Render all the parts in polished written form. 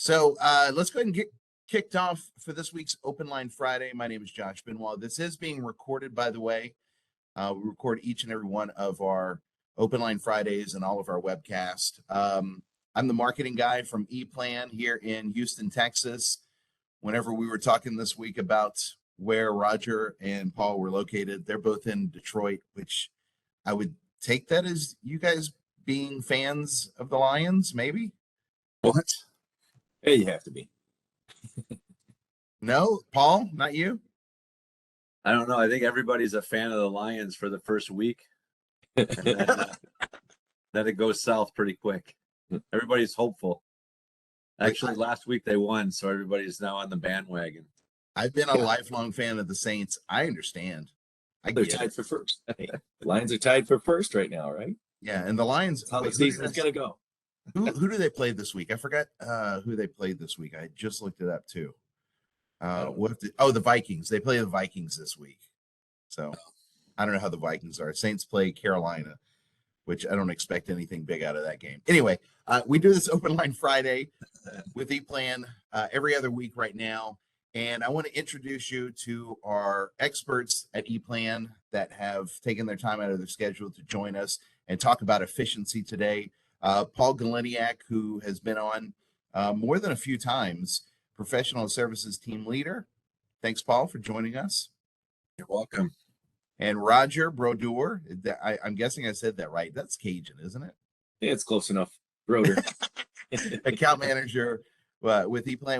So let's go ahead and get kicked off for this week's Open Line Friday. My name is Josh Benoit. This is being recorded, by the way. We record each and every one of our Open Line Fridays and all of our webcasts. I'm the marketing guy from ePLAN here in Houston, Texas. Whenever we were talking this week about where Roger and Paul were located, they're both in Detroit, which I would take that as you guys being fans of the Lions, maybe? What? Yeah, you have to be. No, Paul, not you? I don't know. I think everybody's a fan of the Lions for the first week. And then it goes south pretty quick. Everybody's hopeful. Actually, last week they won, so everybody's now on the bandwagon. I've been a lifelong fan of the Saints. I understand. They're tied for first. The Lions are tied for first right now, right? Yeah, and the Lions. That's how the season is going to go. Who do they play this week? I forgot who they played this week. I just looked it up too. The Vikings. They play the Vikings this week. So I don't know how the Vikings are. Saints play Carolina, which I don't expect anything big out of that game. Anyway, we do this Open Line Friday with ePLAN every other week right now. And I want to introduce you to our experts at ePLAN that have taken their time out of their schedule to join us and talk about efficiency today. Paul Goleniak, who has been on more than a few times, professional services team leader. Thanks, Paul, for joining us. You're welcome. And Roger Brodeur. I'm guessing I said that right. That's Cajun, isn't it? Yeah, it's close enough. Brodeur. Account manager with ePLAN.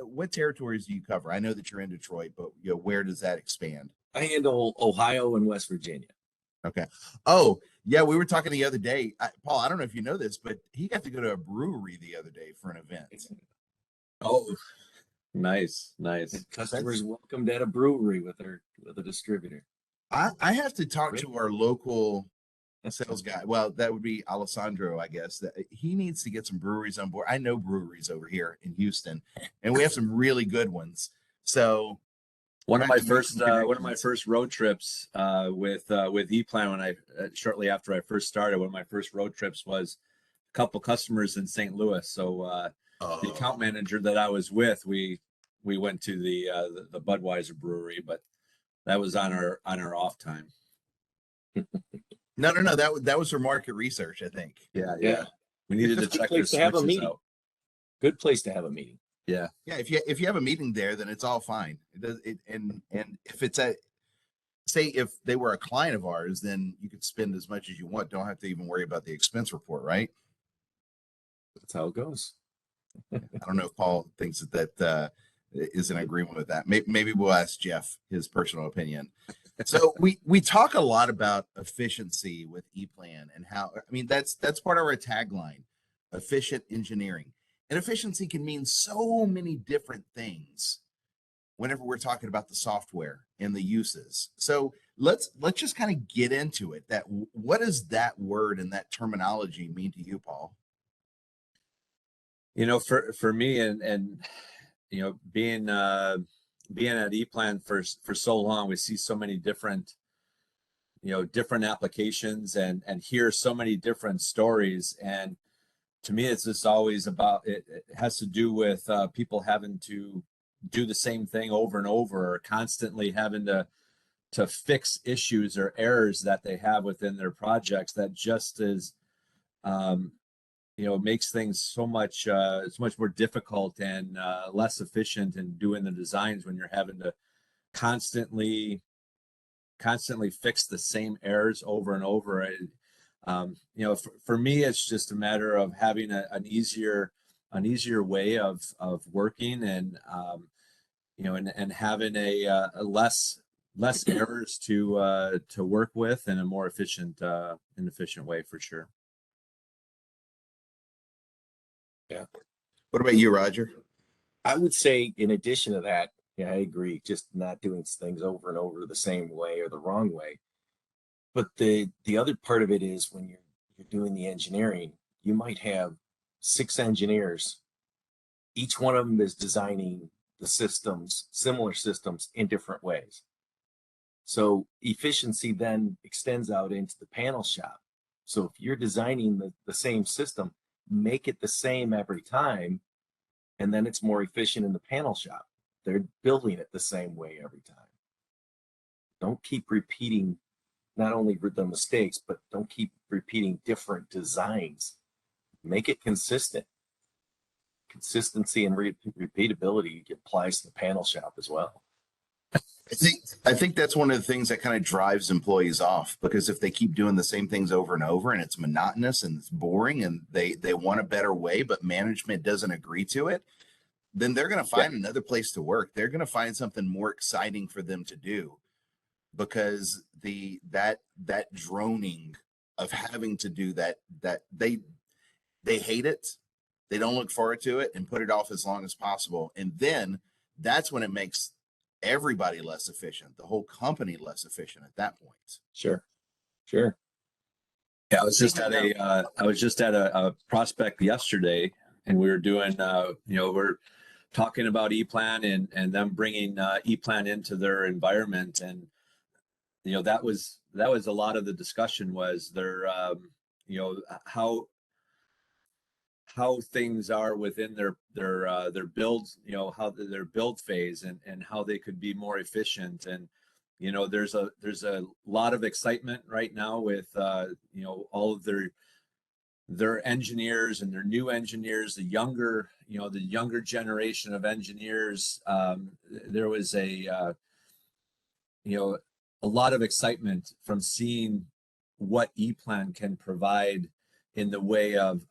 What territories do you cover? I know that you're in Detroit, but where does that expand? I handle Ohio and West Virginia. Okay. Oh, yeah, we were talking the other day. Paul, I don't know if you know this, but he got to go to a brewery the other day for an event. Oh, nice. Customers welcomed at a brewery with a distributor. I have to talk to our local sales guy. Well, that would be Alessandro, I guess. That he needs to get some breweries on board. I know breweries over here in Houston, and we have some really good ones. So one of my first road trips with ePLAN when I shortly after I first started, one of my first road trips was a couple customers in St. Louis. So the account manager that I was with, we went to the Budweiser brewery, but that was on our off time. No. That was for market research, I think. Yeah. We needed to check their switches out. Good place to have a meeting. Yeah. If you have a meeting there, then it's all fine. And if it's say if they were a client of ours, then you could spend as much as you want. Don't have to even worry about the expense report, right? That's how it goes. I don't know if Paul thinks that is in agreement with that. Maybe we'll ask Jeff his personal opinion. So we talk a lot about efficiency with ePLAN and how, that's part of our tagline, efficient engineering. And efficiency can mean so many different things whenever we're talking about the software and the uses. So let's just kind of get into it. What does that word and that terminology mean to you, Paul? For me and being at ePLAN for so long, we see so many different applications and hear so many different stories. And to me, it's just always about it has to do with people having to do the same thing over and over, or constantly having to fix issues or errors that they have within their projects. That just is makes things so much more difficult and less efficient in doing the designs when you're having to constantly fix the same errors over and over. For me, it's just a matter of having an easier way of working and and having a less errors to work with in a more efficient way, for sure. Yeah. What about you, Roger? I would say, in addition to that, yeah, I agree. Just not doing things over and over the same way or the wrong way. But the other part of it is when you're doing the engineering, you might have 6 engineers. Each one of them is designing the systems, similar systems, in different ways. So efficiency then extends out into the panel shop. So if you're designing the same system, make it the same every time, and then it's more efficient in the panel shop. They're building it the same way every time. Don't keep repeating not only the mistakes, but don't keep repeating different designs. Make it consistent. Consistency and repeatability applies to the panel shop as well. I think that's one of the things that kind of drives employees off, because if they keep doing the same things over and over and it's monotonous and it's boring and they want a better way, but management doesn't agree to it, then they're going to find another place to work. They're going to find something more exciting for them to do, because that droning of having to do that they hate it. They don't look forward to it and put it off as long as possible. And then that's when it makes everybody less efficient, the whole company less efficient at that point. Sure. Yeah, I was just at a prospect yesterday, and we were doing we're talking about ePLAN and them bringing ePLAN into their environment, and that was a lot of the discussion was their how things are within their builds, how their build phase, and how they could be more efficient. And there's a lot of excitement right now with all of their engineers and their new engineers, the younger generation of engineers. There was a lot of excitement from seeing what ePLAN can provide in the way of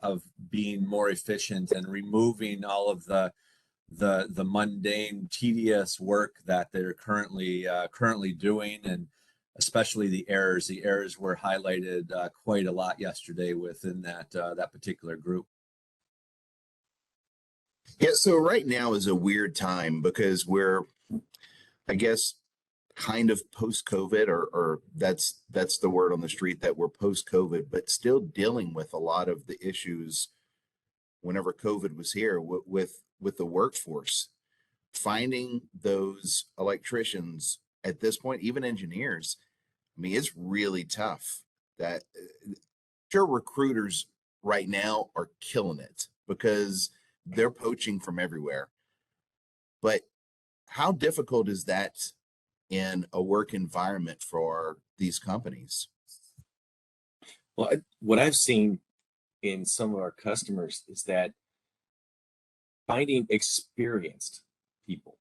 being more efficient and removing all of the mundane, tedious work that they're currently doing, and especially the errors. The errors were highlighted quite a lot yesterday within that particular group. Yeah, so right now is a weird time because we're, I guess, kind of post-COVID, or that's the word on the street, that we're post-COVID, but still dealing with a lot of the issues whenever COVID was here with the workforce. Finding those electricians at this point, even engineers, I mean, it's really tough. That sure, recruiters right now are killing it because they're poaching from everywhere. But how difficult is that in a work environment for these companies? Well, what I've seen in some of our customers is that finding experienced people,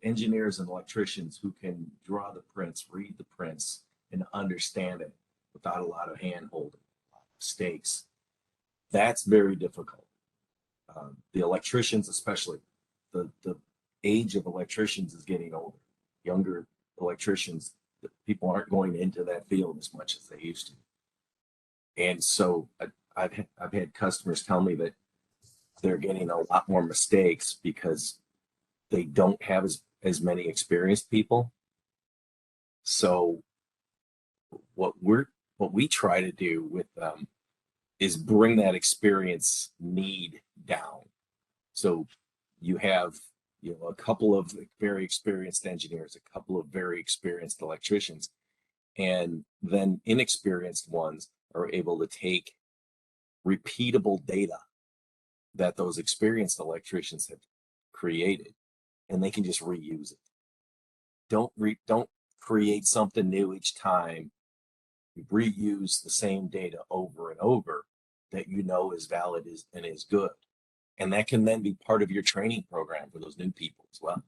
engineers and electricians who can draw the prints, read the prints, and understand it without a lot of hand-holding, mistakes, that's very difficult. The electricians, especially, the age of electricians is getting older. Younger electricians, people aren't going into that field as much as they used to. And so I've had customers tell me that they're getting a lot more mistakes because they don't have as many experienced people. So what we try to do with them is bring that experience need down. So you have a couple of very experienced engineers, a couple of very experienced electricians, and then inexperienced ones are able to take repeatable data that those experienced electricians have created, and they can just reuse it. Don't create something new each time. Reuse the same data over and over that is valid and is good. And that can then be part of your training program for those new people as well.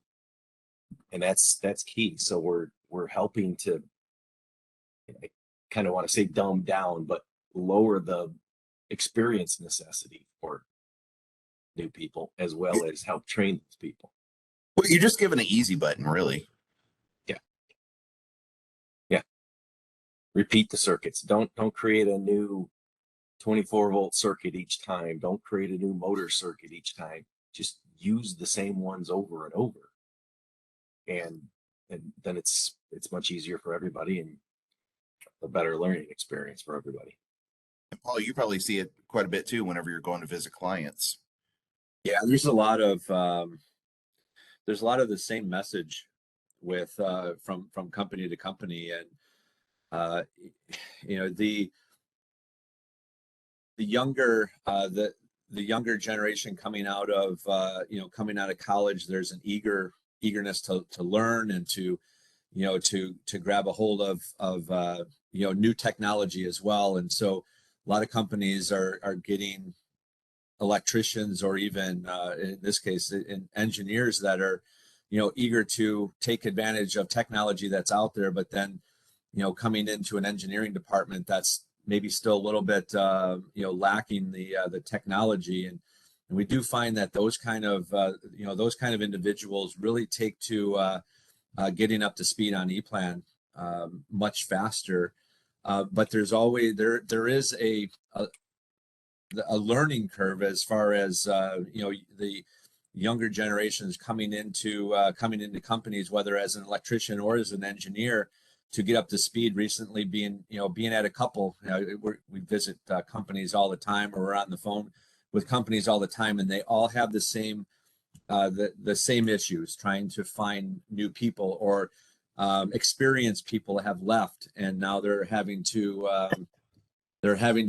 And that's key. So we're helping to, I kind of want to say dumb down, but lower the experience necessity for new people, as well as help train those people. Well, you're just giving an easy button, really. Yeah. Repeat the circuits. Don't create a new 24-volt circuit each time. Don't create a new motor circuit each time. Just use the same ones over and over. And then it's much easier for everybody and a better learning experience for everybody. And Paul, you probably see it quite a bit too whenever you're going to visit clients. Yeah, there's a lot of the same message with from company to company, and the younger the younger generation coming out of coming out of college, there's an eagerness to learn and to grab a hold of new technology as well. And so a lot of companies are getting electricians, or even in this case engineers that are eager to take advantage of technology that's out there, but then coming into an engineering department that's maybe still a little bit lacking the technology. And we do find that those kind of individuals really take to getting up to speed on ePlan much faster. But there's always there is a learning curve as far as the younger generations coming into companies, whether as an electrician or as an engineer, to get up to speed. Recently, being at a couple, we visit companies all the time, or we're on the phone with companies all the time, and they all have the same same issues, trying to find new people, or experienced people have left, and now they're having to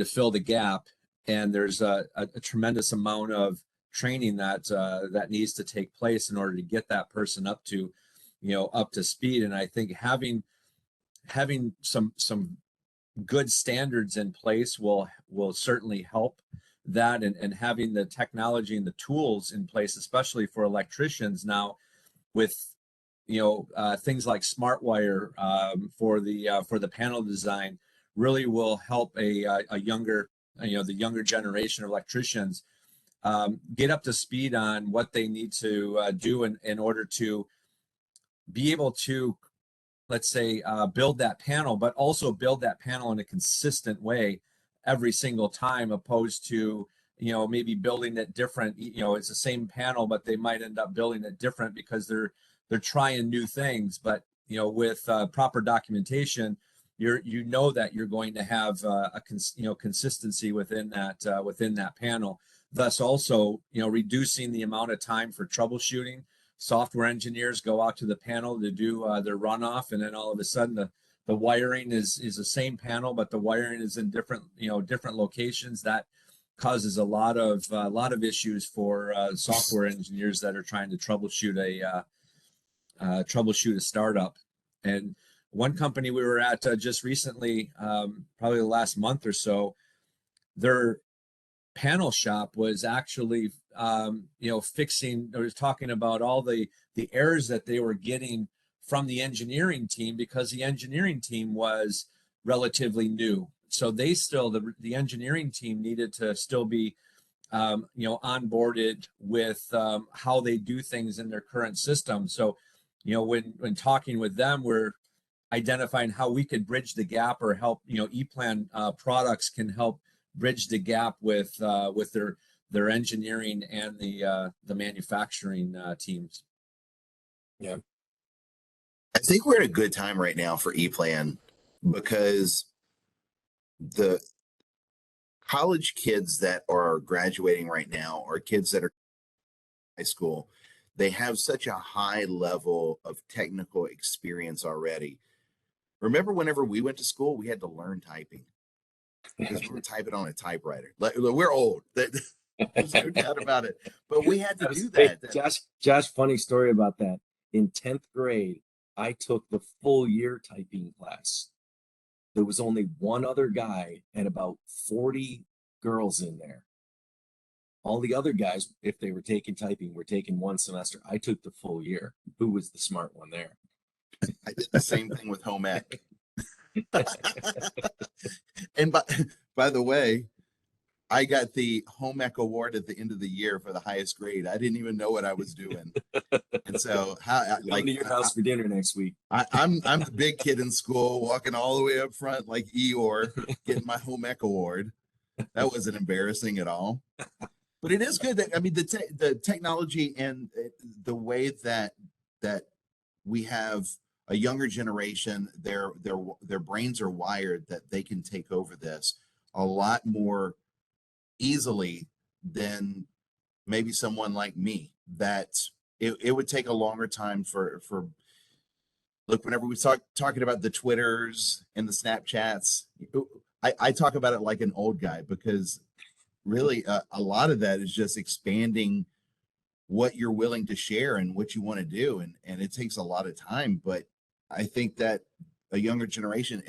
fill the gap. And there's a tremendous amount of training that needs to take place in order to get that person up to speed. And I think having some good standards in place will certainly help that, and having the technology and the tools in place, especially for electricians now, with things like SmartWire for the panel design, really will help a younger the younger generation of electricians get up to speed on what they need to do in order to be able to, let's say, build that panel, but also build that panel in a consistent way every single time, opposed to maybe building it different. It's the same panel, but they might end up building it different because they're trying new things. But with proper documentation, that you're going to have consistency within that panel, thus also reducing the amount of time for troubleshooting. Software engineers go out to the panel to do their runoff, and then all of a sudden the wiring is the same panel, but the wiring is in different locations. That causes a lot of issues for software engineers that are trying to troubleshoot a startup. And one company we were at just recently, probably the last month or so, their panel shop was actually fixing, or was talking about all the errors that they were getting from the engineering team, because the engineering team was relatively new. So they still, the engineering team needed to still be onboarded with how they do things in their current system. So when talking with them, we're identifying how we could bridge the gap, or help ePlan products can help bridge the gap with their engineering and the manufacturing teams. Yeah, I think we're at a good time right now for ePlan, because the college kids that are graduating right now, or kids that are in high school, they have such a high level of technical experience already. Remember, whenever we went to school, we had to learn typing because we were typing on a typewriter. We're old. There's no doubt about it. But we had to do that. Josh, funny story about that. In 10th grade, I took the full year typing class. There was only one other guy and about 40 girls in there. All the other guys, if they were taking typing, were taking one semester. I took the full year. Who was the smart one there? I did the same thing with home ec. And by the way, I got the home ec award at the end of the year for the highest grade. I didn't even know what I was doing. And so Going to your house for dinner next week. I'm the big kid in school, walking all the way up front like Eeyore, getting my home ec award. That wasn't embarrassing at all. But it is good that, I mean, the technology and the way that we have a younger generation, their brains are wired that they can take over this a lot more easily than maybe someone like me, that it would take a longer time for look, whenever we talking about the Twitters and the Snapchats, I talk about it like an old guy, because really a lot of that is just expanding what you're willing to share and what you want to do, and it takes a lot of time. But I think that a younger generation,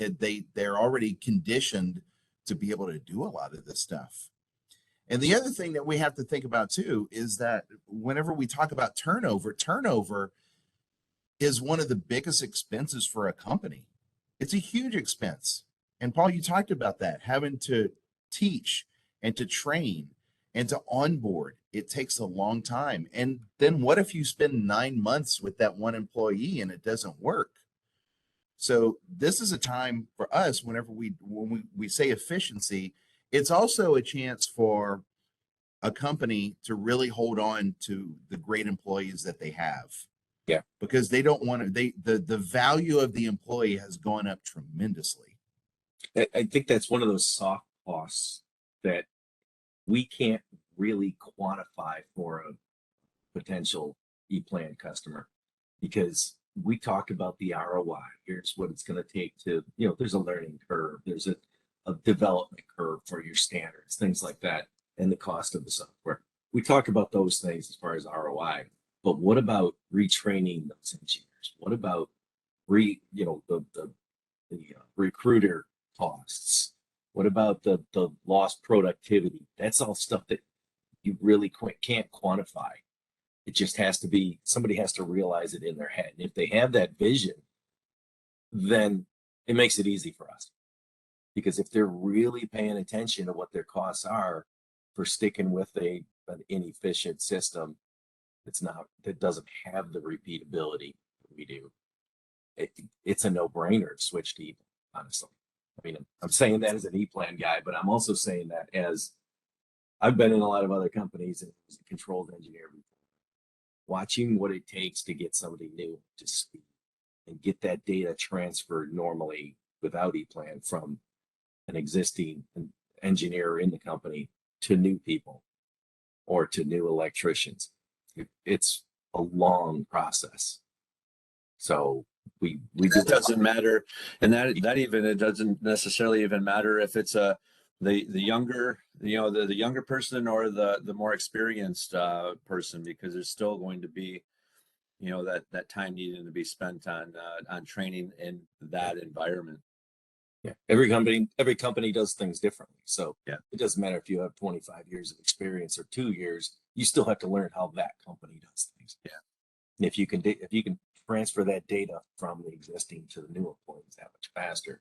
they're already conditioned to be able to do a lot of this stuff. And the other thing that we have to think about too is that whenever we talk about turnover is one of the biggest expenses for a company. It's a huge expense. And Paul, you talked about that, having to teach and to train and to onboard. It takes a long time. And then what if you spend 9 months with that one employee and it doesn't work? So this is a time for us, whenever when we say efficiency, it's also a chance for a company to really hold on to the great employees that they have. Yeah. Because they don't want to, the value of the employee has gone up tremendously. I think that's one of those soft costs that we can't really quantify for a potential ePlan customer, because we talk about the ROI. Here's what it's going to take to, there's a learning curve, there's a development curve for your standards, things like that, and the cost of the software. We talk about those things as far as ROI, but what about retraining those engineers? What about the recruiter costs? What about the lost productivity? That's all stuff that you really can't quantify. It just has to be, somebody has to realize it in their head. And if they have that vision, then it makes it easy for us. Because if they're really paying attention to what their costs are for sticking with an inefficient system that doesn't have the repeatability that we do, it's a no-brainer to switch to ePlan, honestly. I mean, I'm saying that as an ePlan guy, but I'm also saying that as I've been in a lot of other companies and was a controls engineer before. Watching what it takes to get somebody new to speed and get that data transferred normally without ePlan from an existing engineer in the company to new people or to new electricians. It's a long process. So it doesn't matter, and that even, it doesn't necessarily even matter if it's the younger the younger person or the more experienced person, because there's still going to be that time needing to be spent on training in that environment. Yeah, every company does things differently. So yeah, it doesn't matter if you have 25 years of experience or 2 years, you still have to learn how that company does things. Yeah, and if you can transfer that data from the existing to the new employees that much faster,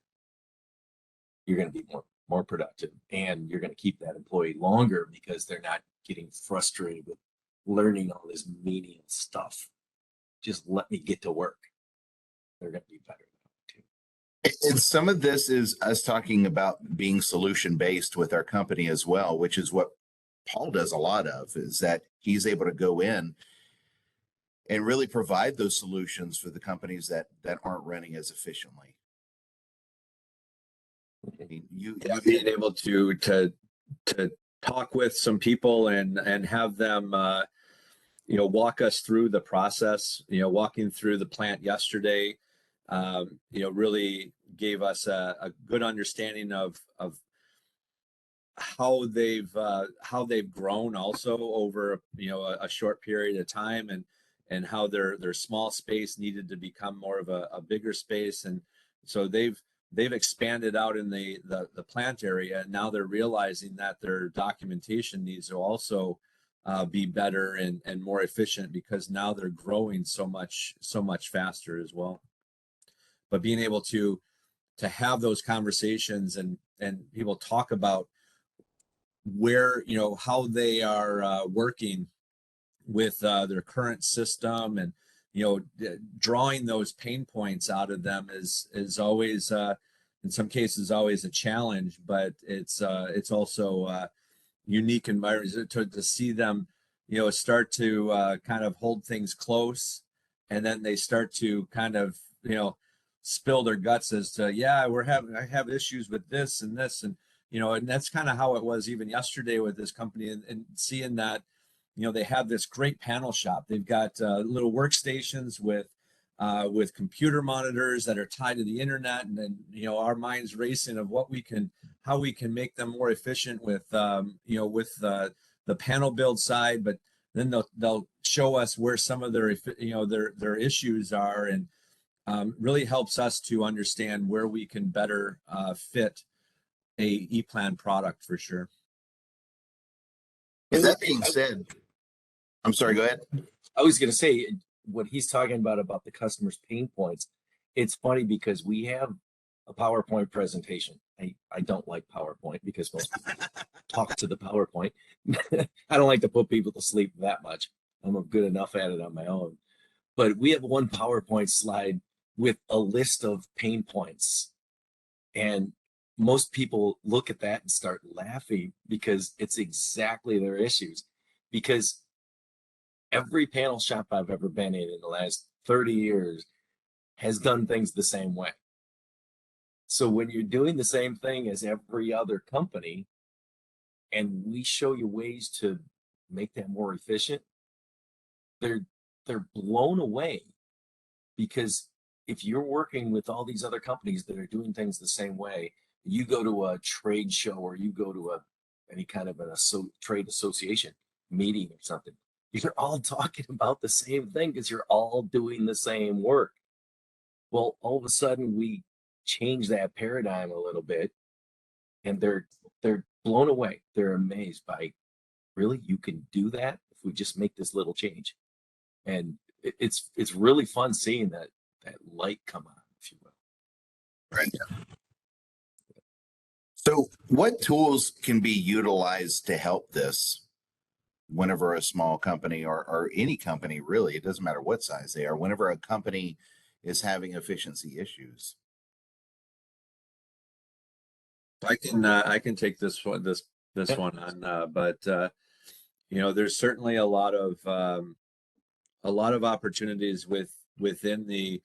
you're going to be more productive, and you're going to keep that employee longer because they're not getting frustrated with learning all this menial stuff. Just let me get to work. They're going to be better too. And some of this is us talking about being solution based with our company as well, which is what Paul does a lot of, is that he's able to go in and really provide those solutions for the companies that aren't running as efficiently. I mean, being able to talk with some people and have them walk us through the process. Walking through the plant yesterday really gave us a good understanding of how they've grown also over a short period of time, and how their small space needed to become more of a bigger space. And so they've expanded out in the plant area, and now they're realizing that their documentation needs to also be better and more efficient, because now they're growing so much faster as well. But being able to have those conversations and people talk about where how they are working with their current system, and drawing those pain points out of them is always in some cases always a challenge, but it's also unique environment to see them start to kind of hold things close, and then they start to kind of spill their guts as to, I have issues with this and this, and and that's kind of how it was even yesterday with this company, and seeing that they have this great panel shop. They've got little workstations with with computer monitors that are tied to the internet, and then our minds racing of how we can make them more efficient with with the panel build side, but then they'll show us where some of their issues are, and really helps us to understand where we can better fit a ePlan product for sure. And that being said, I'm sorry, go ahead. I was going to say what he's talking about the customer's pain points. It's funny because we have a PowerPoint presentation. I don't like PowerPoint because most people talk to the PowerPoint. I don't like to put people to sleep that much. I'm good enough at it on my own. But we have one PowerPoint slide with a list of pain points. And most people look at that and start laughing because it's exactly their issues. Because every panel shop I've ever been in the last 30 years has done things the same way. So when you're doing the same thing as every other company, and we show you ways to make that more efficient, they're blown away. Because if you're working with all these other companies that are doing things the same way, you go to a trade show or you go to any kind of trade association meeting or something, you're all talking about the same thing because you're all doing the same work. Well, all of a sudden we change that paradigm a little bit, and they're blown away. They're amazed by, really, you can do that if we just make this little change. And it's really fun seeing that light come on, if you will. Right. So what tools can be utilized to help this whenever a small company or any company, really, it doesn't matter what size they are, whenever a company is having efficiency issues? I can take this one on, but there's certainly a lot of opportunities within the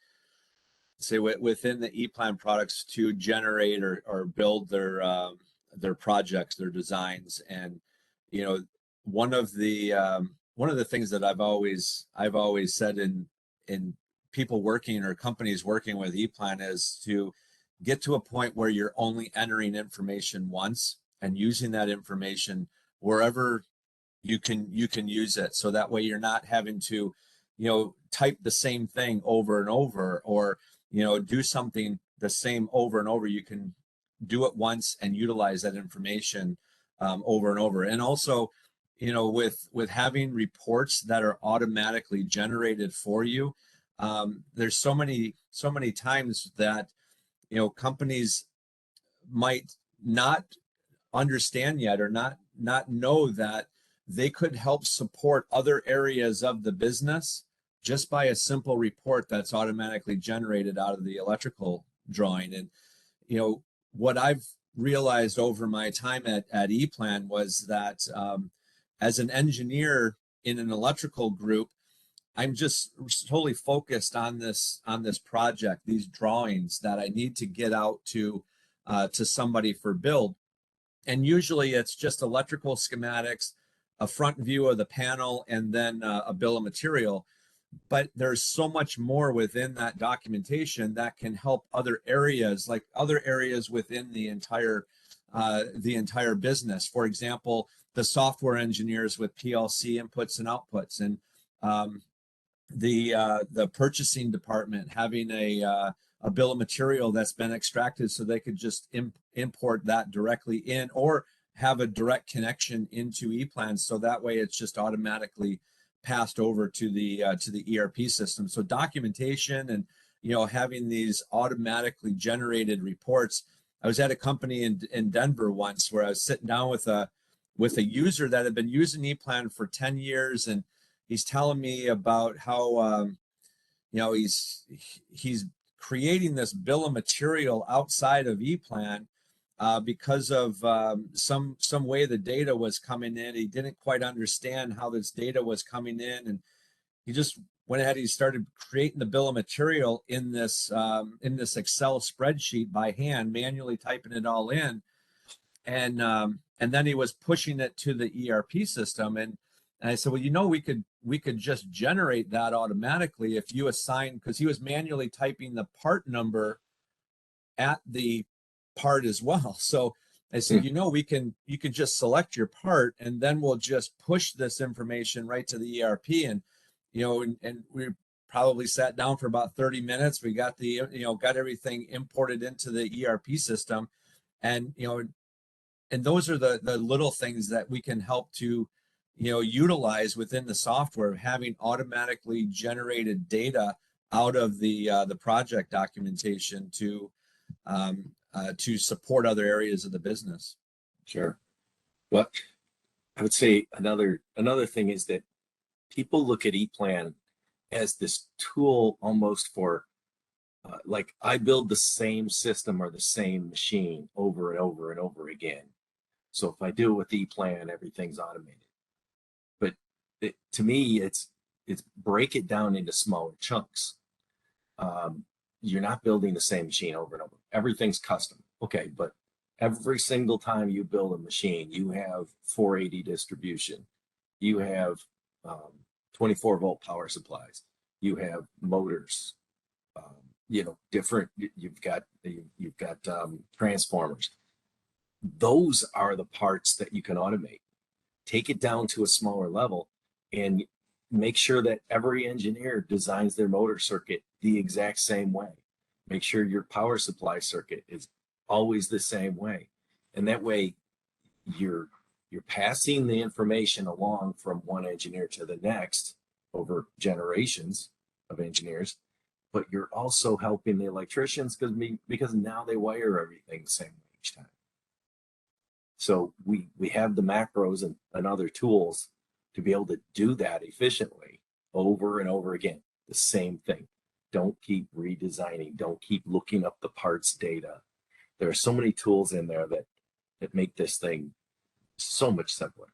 ePlan products to generate or build their projects, their designs. And one of the things that I've always said in people working or companies working with ePlan is to get to a point where you're only entering information once and using that information wherever you can use it. So that way you're not having to type the same thing over and over, or do something the same over and over. You can do it once and utilize that information over and over. And also, with having reports that are automatically generated for you, there's so many times that companies might not understand yet, or not know that they could help support other areas of the business just by a simple report that's automatically generated out of the electrical drawing. And what I've realized over my time at ePlan was that as an engineer in an electrical group, I'm just totally focused on this project, these drawings that I need to get out to somebody for build. And usually it's just electrical schematics, a front view of the panel, and then a bill of material. But there's so much more within that documentation that can help other areas within the entire business. For example, the software engineers with PLC inputs and outputs, and the purchasing department having a bill of material that's been extracted, so they could just import that directly in, or have a direct connection into ePlan, so that way it's just automatically passed over to the ERP system. So documentation and having these automatically generated reports. I was at a company in Denver once where I was sitting down with a user that had been using ePlan for 10 years, and he's telling me about how he's creating this bill of material outside of ePlan because of some way the data was coming in. He didn't quite understand how this data was coming in, and he just went ahead. He started creating the bill of material in this Excel spreadsheet by hand, manually typing it all in, and then he was pushing it to the ERP system. And And I said, well, you know, we could just generate that automatically if you assign, because he was manually typing the part number at the part as well. So I said, you know, you can just select your part, and then we'll just push this information right to the ERP. And, you know, and we probably sat down for about 30 minutes. We got got everything imported into the ERP system. And, you know, and those are the little things that we can help to, you know, utilize within the software, having automatically generated data out of the project documentation to support other areas of the business. Sure. Well, I would say another thing is that people look at ePlan as this tool almost for like I build the same system or the same machine over and over and over again. So if I do it with ePlan, everything's automated. But to me, it's break it down into smaller chunks. You're not building the same machine over and over. Everything's custom. Okay, but every single time you build a machine, you have 480 distribution. You have 24-volt power supplies. You have motors. You know, different. You've got transformers. Those are the parts that you can automate. Take it down to a smaller level and make sure that every engineer designs their motor circuit the exact same way. Make sure your power supply circuit is always the same way. And that way you're passing the information along from one engineer to the next over generations of engineers, but you're also helping the electricians because now they wire everything the same way each time. So we have the macros and other tools to be able to do that efficiently over and over again. The same thing. Don't keep redesigning. Don't keep looking up the parts data. There are so many tools in there that make this thing so much simpler.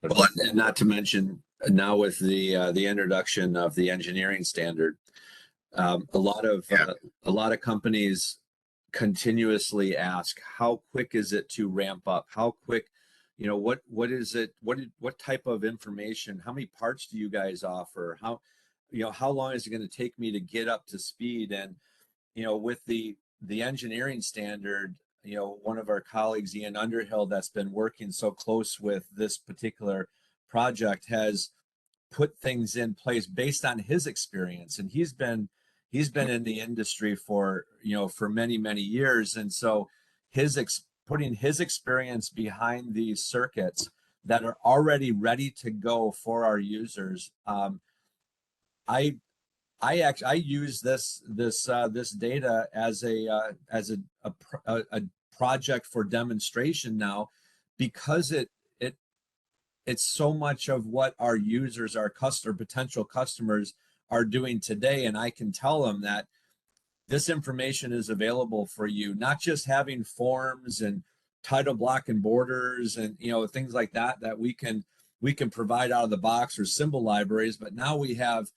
Well, and not to mention now with the introduction of the engineering standard, a lot of companies continuously ask, how quick is it to ramp up? How quick, you know, what is it? What type of information? How many parts do you guys offer? How, you know, how long is it going to take me to get up to speed? And, you know, with the engineering standard, you know, one of our colleagues, Ian Underhill, that's been working so close with this particular project, has put things in place based on his experience. And he's been in the industry for, you know, for many, many years. And so putting his experience behind these circuits that are already ready to go for our users. I use this data as a project for demonstration now, because it's so much of what our users, our potential customers are doing today. And I can tell them that this information is available for you, not just having forms and title block and borders and, you know, things like that we can provide out of the box, or symbol libraries, but now we have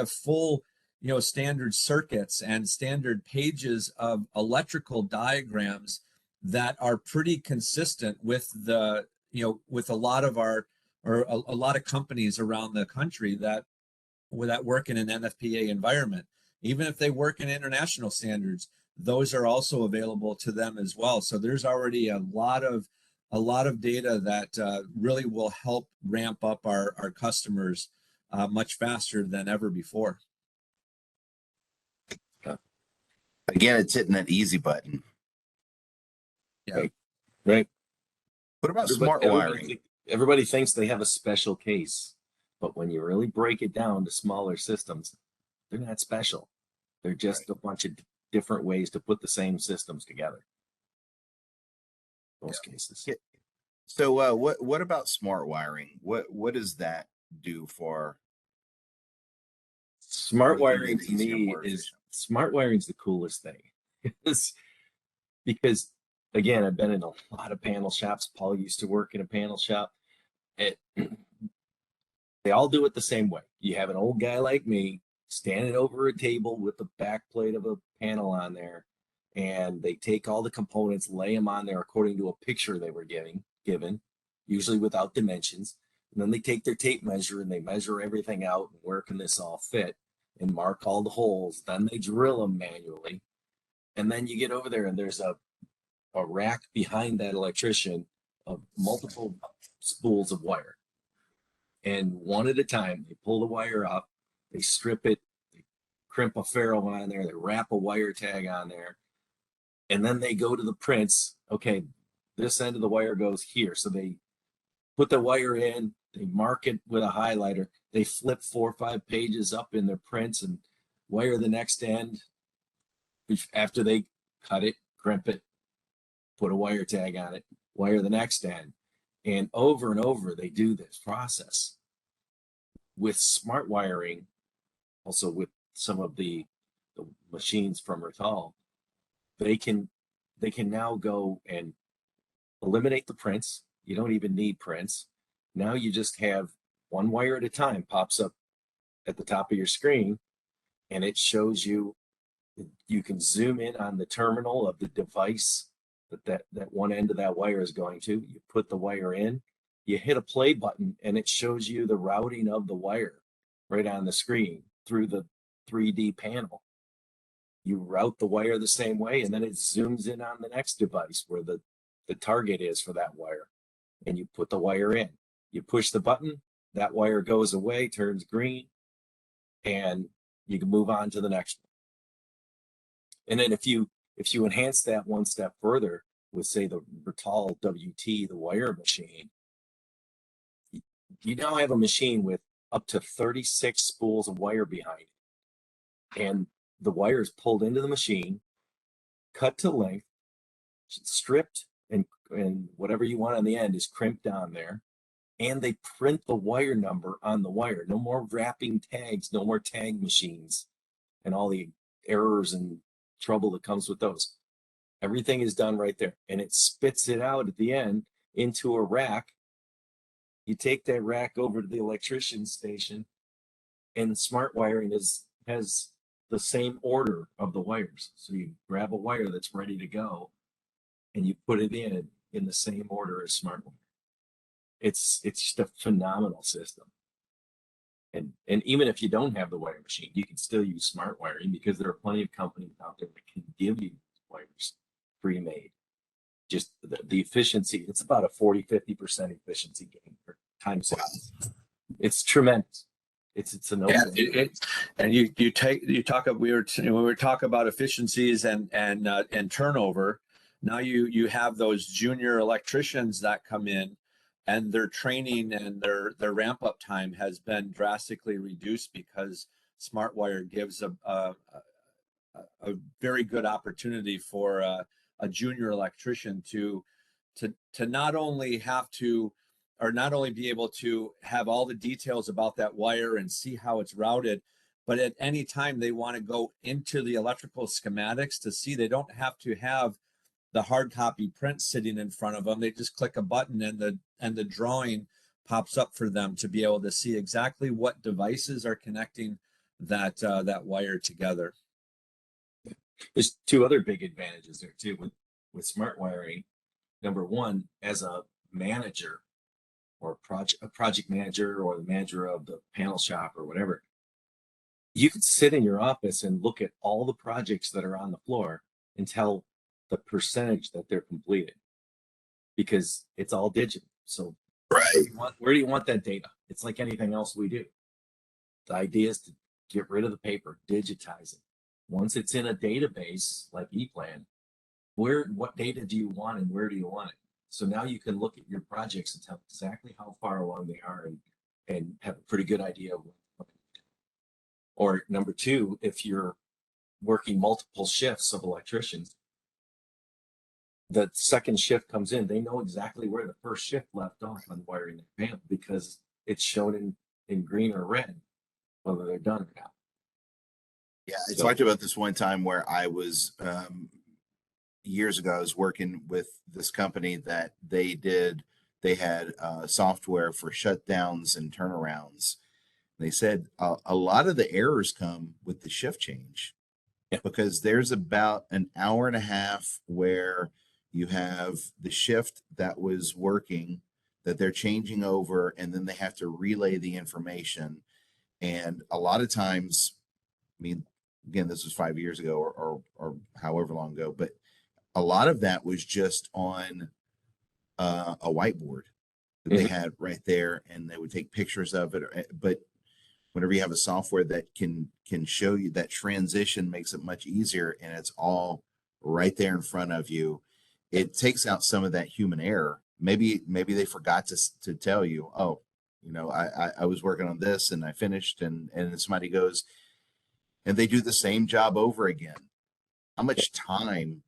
full, you know, standard circuits and standard pages of electrical diagrams that are pretty consistent with the, you know, with a lot of a lot of companies around the country that work in an NFPA environment. Even if they work in international standards, those are also available to them as well. So there's already a lot of data that really will help ramp up our customers much faster than ever before. Again, it's hitting that easy button. Yeah. Right. What about smart wiring? Everybody thinks they have a special case, but when you really break it down to smaller systems, they're not special. They're just a bunch of different ways to put the same systems together. Most cases. Yeah. So what about smart wiring? What does that do for smart wiring? To me, smart wiring is the coolest thing. Because again, I've been in a lot of panel shops. Paul used to work in a panel shop. They all do it the same way. You have an old guy like me standing over a table with the back plate of a panel on there, and they take all the components, lay them on there according to a picture they were given, usually without dimensions. And then they take their tape measure and they measure everything out and where can this all fit and mark all the holes. Then they drill them manually. And then you get over there and there's a rack behind that electrician of multiple spools of wire. And one at a time, they pull the wire up, they strip it, they crimp a ferrule on there, they wrap a wire tag on there, and then they go to the prints. Okay, this end of the wire goes here. So they put the wire in, they mark it with a highlighter, they flip 4 or 5 pages up in their prints and wire the next end after they cut it, crimp it, put a wire tag on it, wire the next end. And over they do this process. With smart wiring, also with some of the machines from Rital, they can now go and eliminate the prints. You don't even need prints. Now you just have one wire at a time pops up at the top of your screen, and it shows you. You can zoom in on the terminal of the device that one end of that wire is going to. You put the wire in, you hit a play button, and it shows you the routing of the wire right on the screen through the 3D panel. You route the wire the same way, and then it zooms in on the next device where the target is for that wire, and you put the wire in. You push the button, that wire goes away, turns green, and you can move on to the next one. And then if you enhance that one step further with, say, the Rital WT, the wire machine, you now have a machine with up to 36 spools of wire behind it. And the wire is pulled into the machine, cut to length, stripped, and whatever you want on the end is crimped on there. And they print the wire number on the wire. No more wrapping tags, no more tag machines, and all the errors and trouble that comes with those. Everything is done right there, and it spits it out at the end into a rack. You take that rack over to the electrician station, and smart wiring has the same order of the wires. So you grab a wire that's ready to go, and you put it in the same order as smart wiring. It's just a phenomenal system. And even if you don't have the wire machine, you can still use smart wiring, because there are plenty of companies out there that can give you wires pre-made. Just the efficiency, it's about a 40-50% efficiency gain per time savings. It's tremendous. It's a no. Yeah, and we were talking about efficiencies and turnover. Now you have those junior electricians that come in, and their training and their ramp up time has been drastically reduced, because SmartWire gives a very good opportunity for a junior electrician to not only be able to have all the details about that wire and see how it's routed, but at any time they want to go into the electrical schematics to see. They don't have to have the hard copy print sitting in front of them. They just click a button and the drawing pops up for them to be able to see exactly what devices are connecting that wire together. There's two other big advantages there too with smart wiring. Number one, as a manager or a project manager or the manager of the panel shop or whatever, you could sit in your office and look at all the projects that are on the floor and tell the percentage that they're completed, because it's all digital. So right, where do you want that data? It's like anything else we do. The idea is to get rid of the paper, digitize it. Once it's in a database like ePLAN, what data do you want and where do you want it? So now you can look at your projects and tell exactly how far along they are and have a pretty good idea of what. Or number two, if you're working multiple shifts of electricians, the second shift comes in, they know exactly where the first shift left off on wiring their panel, because it's shown in green or red whether they're done or not. Yeah, I talked about this one time where I was years ago. I was working with this company that they had software for shutdowns and turnarounds. They said a lot of the errors come with the shift change, because there's about an hour and a half where you have the shift that was working that they're changing over, and then they have to relay the information. And a lot of times, I mean, again, this was 5 years ago or however long ago, but a lot of that was just on a whiteboard that they had right there, and they would take pictures of it. But whenever you have a software that can show you that transition, makes it much easier, and it's all right there in front of you. It takes out some of that human error. Maybe they forgot to tell you, oh, you know, I was working on this and I finished, and somebody goes and they do the same job over again. How much time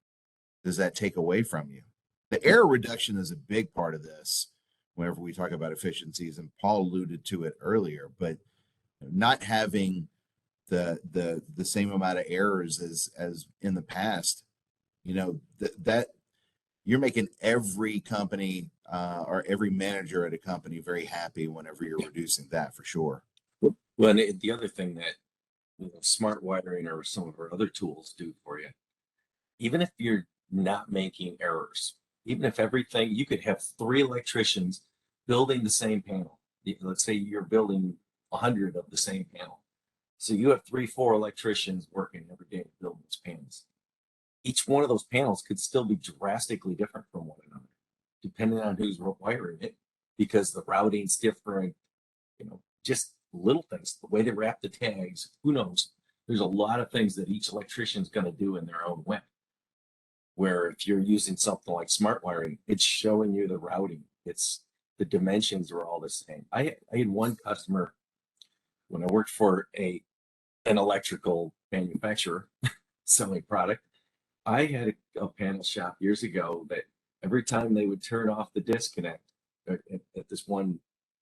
does that take away from you? The error reduction is a big part of this whenever we talk about efficiencies, and Paul alluded to it earlier, but not having the same amount of errors as in the past, you know, that you're making every company or every manager at a company very happy whenever you're reducing that, for sure. Well, and the other thing that, you know, smart wiring or some of our other tools do for you, even if you're not making errors, even if everything, you could have 3 electricians building the same panel. Let's say you're building 100 of the same panel. So you have 3-4 electricians working every day to build those panels. Each one of those panels could still be drastically different from one another, depending on who's wiring it, because the routing's different, you know, just little things, the way they wrap the tags, who knows? There's a lot of things that each electrician's going to do in their own way. Where if you're using something like smart wiring, it's showing you the routing. It's the dimensions are all the same. I had one customer when I worked for an electrical manufacturer selling product. I had a panel shop years ago that every time they would turn off the disconnect at this one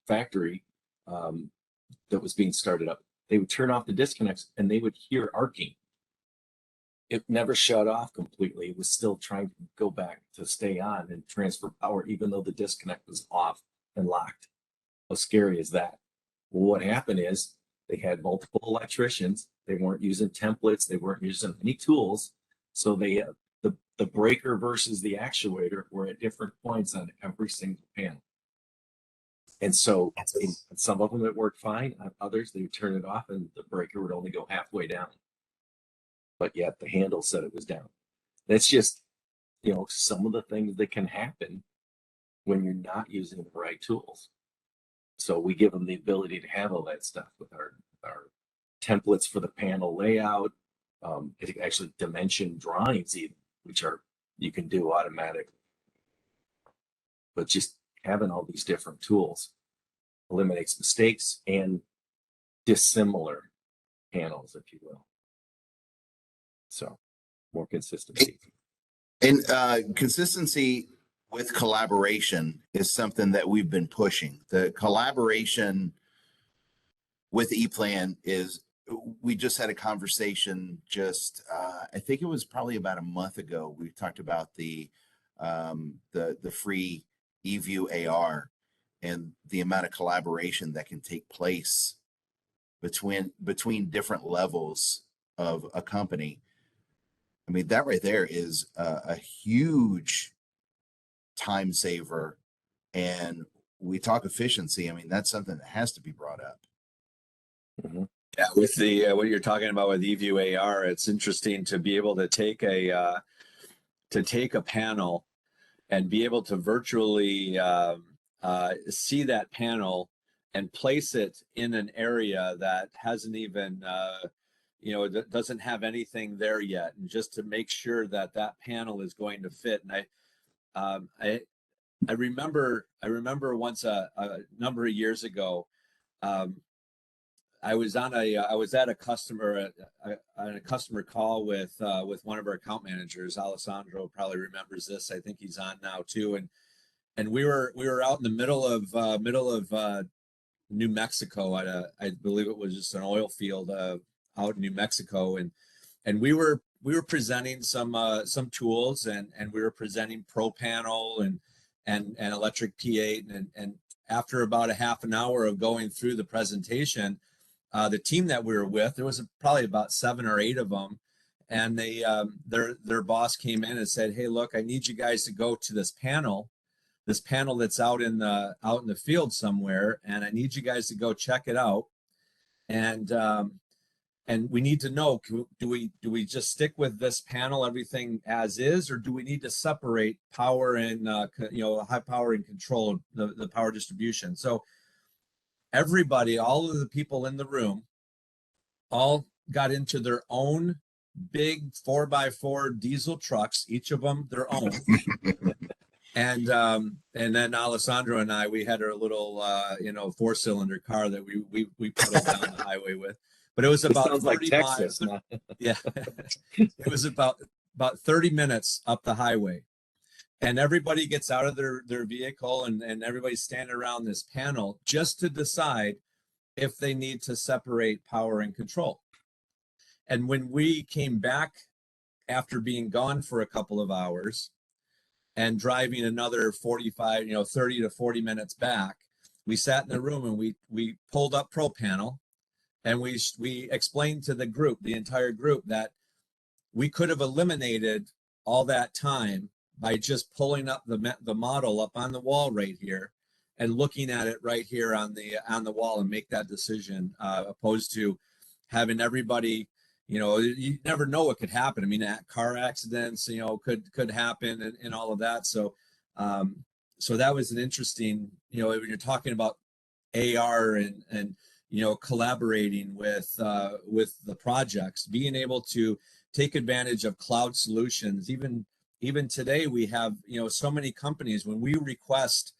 factory that was being started up, they would turn off the disconnects and they would hear arcing. It never shut off completely. It was still trying to go back to stay on and transfer power, even though the disconnect was off and locked. How scary is that? Well, what happened is they had multiple electricians. They weren't using templates. They weren't using any tools. So they the breaker versus the actuator were at different points on every single panel. And so in some of them it worked fine. On others, they would turn it off and the breaker would only go halfway down. But yet the handle said it was down. That's just, you know, some of the things that can happen when you're not using the right tools. So we give them the ability to handle that stuff with our templates for the panel layout, actually dimension drawings even, which are you can do automatically. But just having all these different tools eliminates mistakes and dissimilar panels, if you will. So more consistency. And consistency with collaboration is something that we've been pushing. The collaboration with ePLAN is, we just had a conversation just, I think it was probably about a month ago. We talked about the free eVIEW AR and the amount of collaboration that can take place between different levels of a company. I mean, that right there is a huge time saver. And we talk efficiency. I mean, that's something that has to be brought up. Mm-hmm. Yeah, with the what you're talking about with eVIEW AR, it's interesting to be able to take a panel and be able to virtually see that panel and place it in an area that hasn't even you know, it doesn't have anything there yet, and just to make sure that that panel is going to fit. And I remember once a number of years ago, I was at a customer on a customer call with one of our account managers. Alessandro probably remembers this. I think he's on now too. And we were out in the middle of New Mexico at I believe it was just an oil field out in New Mexico, and we were presenting some tools, and we were presenting Pro Panel and Electric P8, and after about a half an hour of going through the presentation, the team that we were with, there was probably about 7 or 8 of them, and they their boss came in and said, "Hey, look, I need you guys to go to this panel this panel that's out in the field somewhere, and I need you guys to go check it out. And we need to know, do we just stick with this panel, everything as is, or do we need to separate power and high power and control, the power distribution? So everybody, all of the people in the room, all got into their own big 4x4 diesel trucks, each of them their own. And then Alessandro and I, we had our little 4-cylinder car that we pedaled down the highway with. But it was about sounds 30 like Texas. miles. Yeah, it was about 30 minutes up the highway, and everybody gets out of their vehicle, and everybody's standing around this panel just to decide if they need to separate power and control. And when we came back after being gone for a couple of hours and driving another 30 to 40 minutes back, we sat in the room and we pulled up ProPanel. And we explained to the group, the entire group, that we could have eliminated all that time by just pulling up the model up on the wall right here and looking at it right here on the wall and make that decision, opposed to having everybody, you never know what could happen. I mean, car accidents, could happen and all of that. So that was an interesting, when you're talking about AR and collaborating with the projects, being able to take advantage of cloud solutions. Even today, we have so many companies, when we request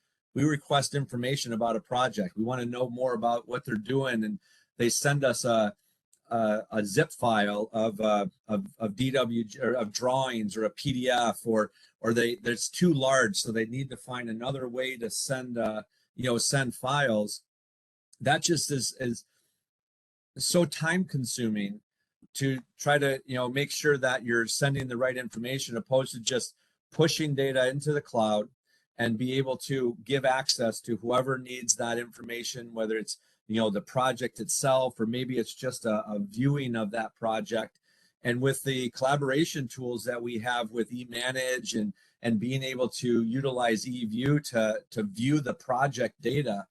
information about a project, we want to know more about what they're doing, and they send us a zip file of DW or of drawings or a PDF, or there's too large, so they need to find another way to send files. That just is so time consuming to try to make sure that you're sending the right information, opposed to just pushing data into the cloud and be able to give access to whoever needs that information, whether it's the project itself, or maybe it's just a viewing of that project. And with the collaboration tools that we have with eMANAGE and being able to utilize eVIEW to view the project data,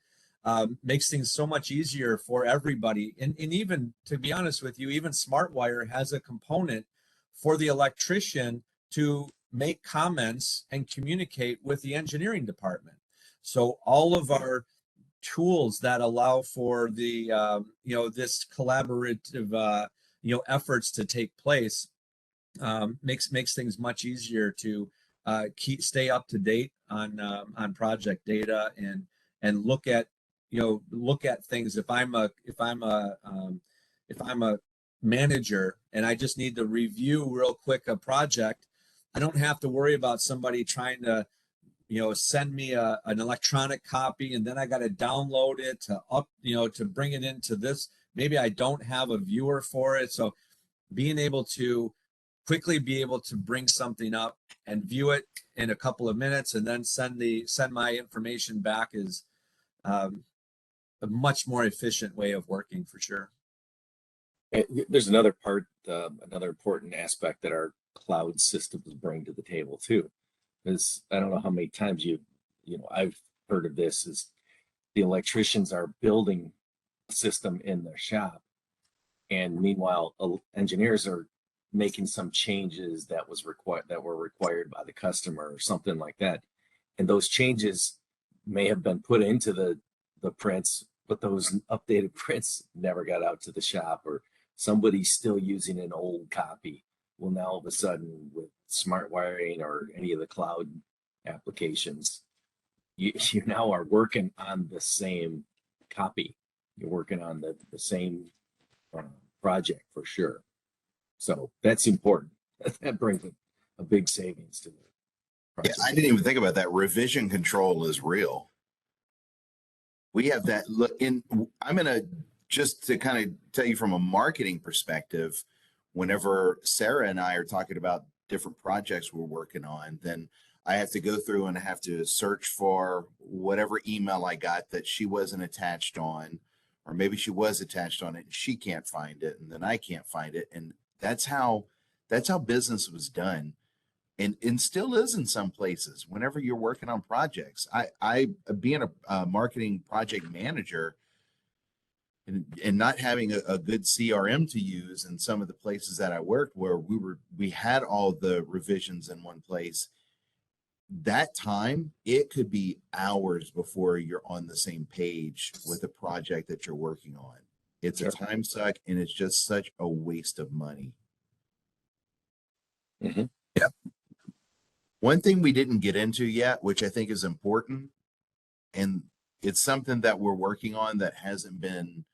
makes things so much easier for everybody. And even, to be honest with you, even SmartWire has a component for the electrician to make comments and communicate with the engineering department. So all of our tools that allow for the this collaborative efforts to take place makes things much easier to stay up to date on project data and look at things. If I'm a manager and I just need to review real quick a project, I don't have to worry about somebody trying to send me an electronic copy, and then I got to download it to bring it into this. Maybe I don't have a viewer for it. So being able to quickly be able to bring something up and view it in a couple of minutes and then send my information back is a much more efficient way of working, for sure. There's another part, another important aspect that our cloud systems bring to the table too. Is I don't know how many times I've heard of this, is the electricians are building a system in their shop, and meanwhile engineers are making some changes that were required by the customer or something like that, and those changes may have been put into the prints, but those updated prints never got out to the shop, or somebody's still using an old copy. Well, now all of a sudden, with smart wiring or any of the cloud applications, you now are working on the same copy. You're working on the same project, for sure. So that's important. That brings a big savings to the project. Yeah, I didn't even think about that. Revision control is real. We have that I'm going to, just to kind of tell you from a marketing perspective, whenever Sarah and I are talking about different projects we're working on, then I have to go through and I have to search for whatever email I got that she wasn't attached on, or maybe she was attached on it and she can't find it, and then I can't find it. And that's how business was done. and still is in some places. Whenever you're working on projects, I being a marketing project manager and not having a good CRM to use in some of the places that I worked, where we had all the revisions in one place. That time, it could be hours before you're on the same page with the project that you're working on. It's a time suck, and it's just such a waste of money. Mm-hmm. Yeah. One thing we didn't get into yet, which I think is important, and it's something that we're working on that hasn't been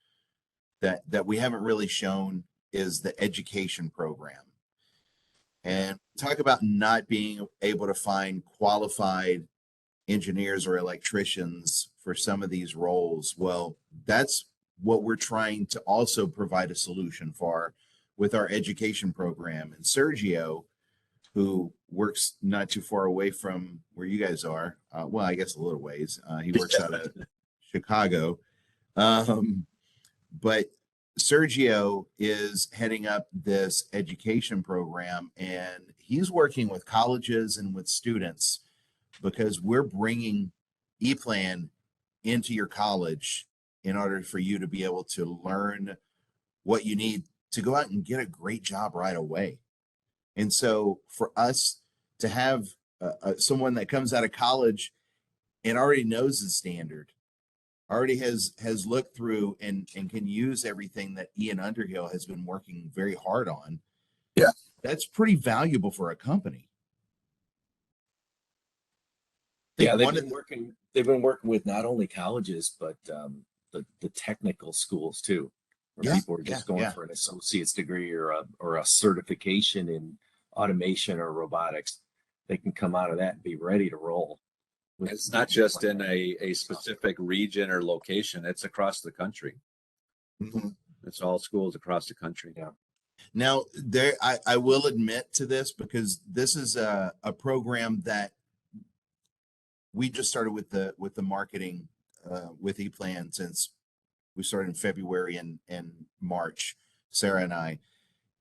that we haven't really shown, is the education program. And talk about not being able to find qualified engineers or electricians for some of these roles. Well, that's what we're trying to also provide a solution for with our education program. And Sergio, who works not too far away from where you guys are, well, I guess a little ways. He works out of Chicago. But Sergio is heading up this education program, and he's working with colleges and with students, because we're bringing ePLAN into your college in order for you to be able to learn what you need to go out and get a great job right away. And so for us to have someone that comes out of college and already knows the standard, already has looked through and can use everything that Ian Underhill has been working very hard on. Yeah. That's pretty valuable for a company. Yeah, they've been working with not only colleges, but the technical schools too, where people are just going for an associate's degree or a certification in automation or robotics. They can come out of that and be ready to roll. It's not just in a specific region or location, it's across the country. Mm-hmm. It's all schools across the country. Yeah. Now, I will admit to this, because this is a program that we just started with the marketing with ePLAN since we started in February and March, Sarah and I.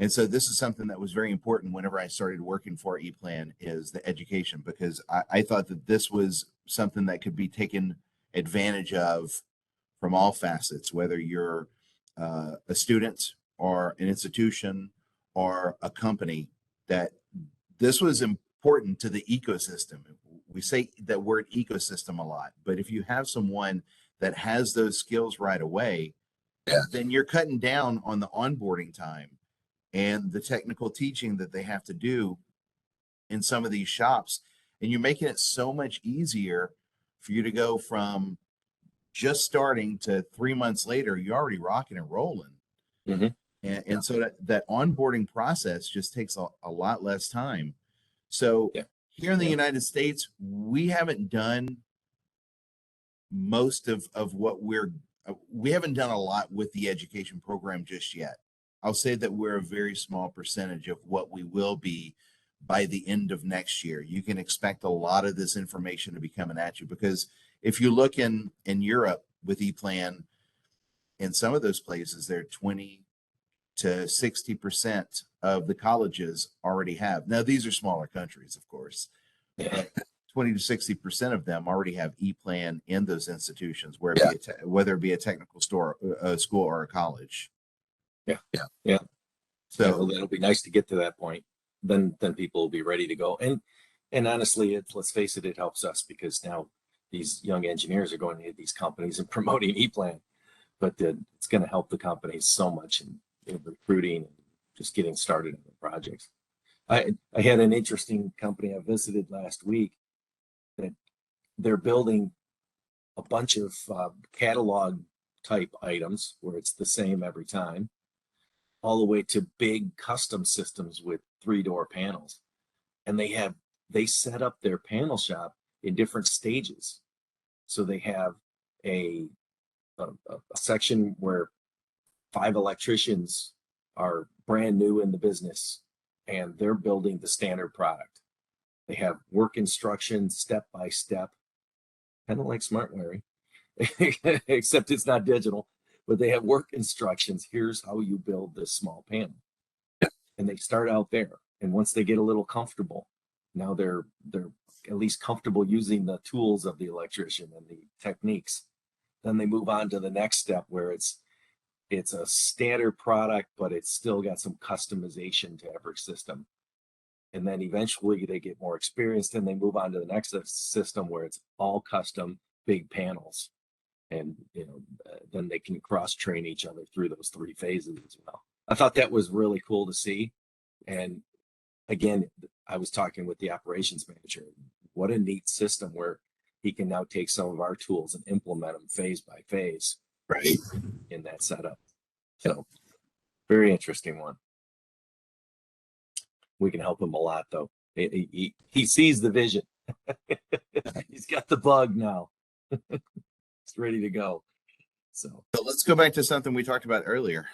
And so this is something that was very important whenever I started working for ePLAN, is the education, because I thought that this was something that could be taken advantage of from all facets, whether you're a student or an institution or a company, that this was important to the ecosystem. We say that word ecosystem a lot, but if you have someone that has those skills right away, then you're cutting down on the onboarding time and the technical teaching that they have to do in some of these shops. And you're making it so much easier for you to go from just starting to 3 months later, you're already rocking and rolling. Mm-hmm. And so that onboarding process just takes a lot less time. So here in the United States, we haven't done most of what we haven't done a lot with the education program just yet. I'll say that we're a very small percentage of what we will be by the end of next year. You can expect a lot of this information to be coming at you, because if you look in Europe with ePLAN, in some of those places, they're 20 to 60% of the colleges already have. Now, these are smaller countries, of course, but 20 to 60% of them already have ePLAN in those institutions, where whether it be a technical school or a college. Yeah. So well, it'll be nice to get to that point. Then people will be ready to go. And honestly, let's face it, it helps us, because now these young engineers are going into these companies and promoting ePLAN, but it's going to help the companies so much in recruiting and just getting started on the projects. I had an interesting company I visited last week that they're building a bunch of catalog type items where it's the same every time, all the way to big custom systems with 3-door panels. And they set up their panel shop in different stages. So they have a section where 5 electricians are brand new in the business and they're building the standard product. They have work instructions step by step, kind of like smart wiring, except it's not digital, but they have work instructions. Here's how you build this small panel. And they start out there. And once they get a little comfortable, now they're at least comfortable using the tools of the electrician and the techniques. Then they move on to the next step where it's a standard product, but it's still got some customization to every system. And then eventually they get more experienced and they move on to the next system where it's all custom big panels. And, then they can cross train each other through those 3 phases as well. I thought that was really cool to see. And again, I was talking with the operations manager. What a neat system where he can now take some of our tools and implement them phase by phase. Right. In that setup. So very interesting one. We can help him a lot though. He sees the vision. He's got the bug now. It's ready to go. So let's go back to something we talked about earlier.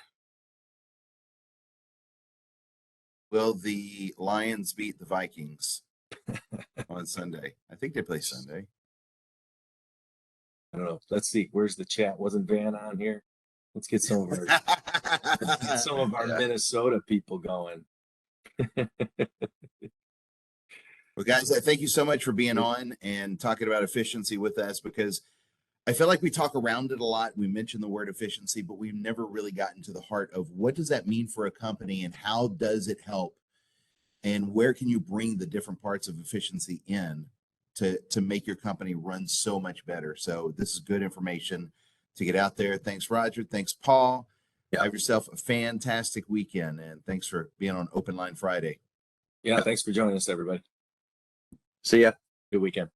Will the Lions beat the Vikings on Sunday? I think they play Sunday. I don't know. Let's see. Where's the chat? Wasn't Van on here? Let's get some of our Minnesota people going. Well, guys, I thank you so much for being on and talking about efficiency with us, because I feel like we talk around it a lot. We mention the word efficiency, but we've never really gotten to the heart of what does that mean for a company and how does it help, and where can you bring the different parts of efficiency in to make your company run so much better. So this is good information to get out there. Thanks, Roger. Thanks, Paul. Yeah. Have yourself a fantastic weekend, and thanks for being on Open Line Friday. Yeah, thanks for joining us, everybody. See ya. Good weekend.